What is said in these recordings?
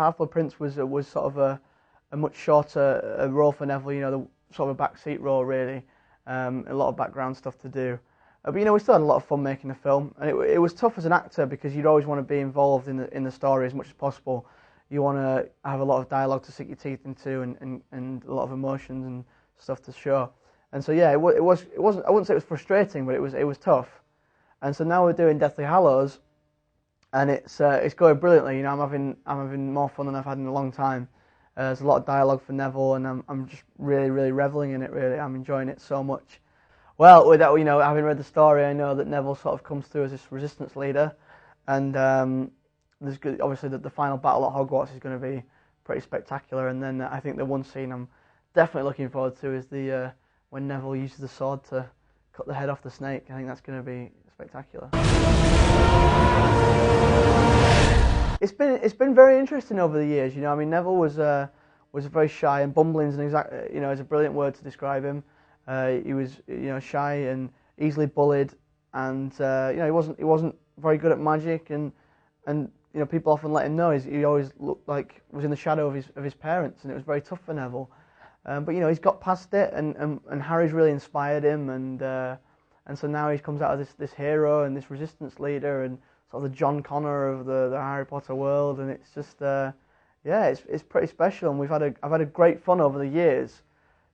Half-Blood Prince was sort of a much shorter role for Neville. You know, the sort of a backseat role really, a lot of background stuff to do. But you know, we still had a lot of fun making the film, and it was tough as an actor because you'd always want to be involved in the story as much as possible. You want to have a lot of dialogue to sink your teeth into, and a lot of emotions and stuff to show. And so yeah, it wasn't. I wouldn't say it was frustrating, but it was tough. And so now we're doing Deathly Hallows, and it's going brilliantly. You know, I'm having more fun than I've had in a long time. There's a lot of dialogue for Neville, and I'm just really reveling in it. Really, I'm enjoying it so much. Well, with that, you know, having read the story, I know that Neville sort of comes through as this resistance leader, and there's obviously the final battle at Hogwarts is going to be pretty spectacular. And then I think the one scene I'm definitely looking forward to is the when Neville uses the sword to cut the head off the snake. I think that's going to be spectacular. It's been very interesting over the years. You know, I mean, Neville was very shy, and bumbling is a brilliant word to describe him. He was, you know, shy and easily bullied, and you know, he wasn't very good at magic, and you know, people often let him know he always looked like was in the shadow of his parents, and it was very tough for Neville. But you know, he's got past it, and Harry's really inspired him, and so now he comes out as this hero and this resistance leader, and sort of the John Connor of the Harry Potter world, and it's just yeah, it's pretty special, and I've had a great fun over the years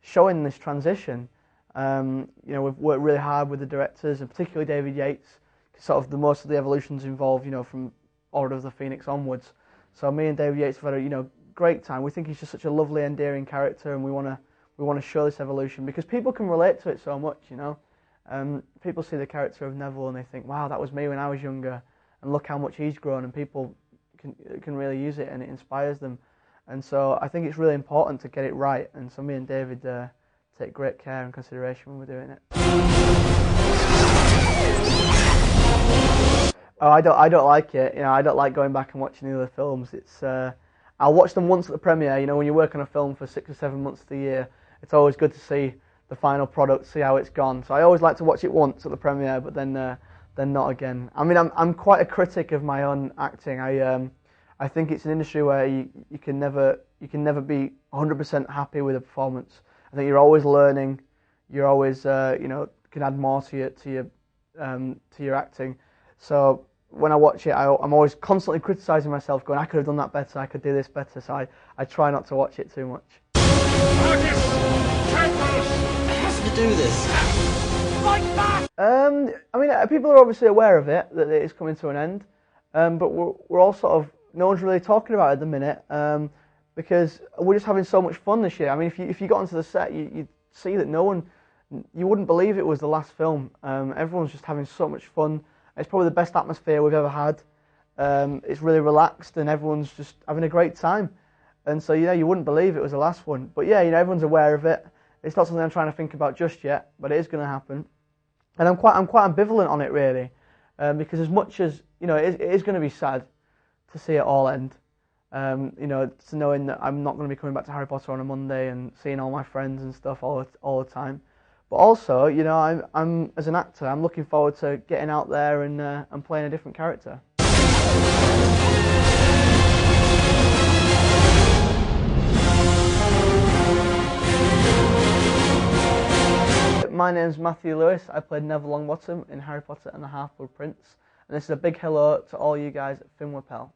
showing this transition. You know, we've worked really hard with the directors, and particularly David Yates, because sort of most of the evolutions involved, you know, from Order of the Phoenix onwards. So me and David Yates have had a great time. We think he's just such a lovely, endearing character, and we want to show this evolution because people can relate to it so much. You know, people see the character of Neville and they think, wow, that was me when I was younger, and look how much he's grown, and people can really use it, and it inspires them. And so I think it's really important to get it right, and so me and David take great care and consideration when we're doing it. Oh, I don't like it. You know, I don't like going back and watching the other films. It's I'll watch them once at the premiere. You know, when you work on a film for 6 or 7 months of the year, it's always good to see the final product, see how it's gone. So I always like to watch it once at the premiere, but then not again. I mean, I'm quite a critic of my own acting. I think it's an industry where you can never be 100% happy with a performance. I think you're always learning. You're always you know, can add more to your acting. So when I watch it, I'm always constantly criticising myself, going, I could have done that better, I could do this better. So I try not to watch it too much. Marcus! Tempest! How do you do this? Fight back! I mean, people are obviously aware of it, that it is coming to an end. But we're all sort of, no one's really talking about it at the minute, because we're just having so much fun this year. I mean, if you got onto the set, you'd see that you wouldn't believe it was the last film. Everyone's just having so much fun. It's probably the best atmosphere we've ever had. It's really relaxed, and everyone's just having a great time. And so, you know, you wouldn't believe it was the last one. But yeah, you know, everyone's aware of it. It's not something I'm trying to think about just yet, but it is going to happen. And I'm quite ambivalent on it, really, because as much as, you know, it is going to be sad to see it all end. You know, to knowing that I'm not going to be coming back to Harry Potter on a Monday and seeing all my friends and stuff all the time. But also, you know, I'm as an actor, I'm looking forward to getting out there and playing a different character. My name's Matthew Lewis. I played Neville Longbottom in Harry Potter and the Half-Blood Prince, and this is a big hello to all you guys at Finwapel.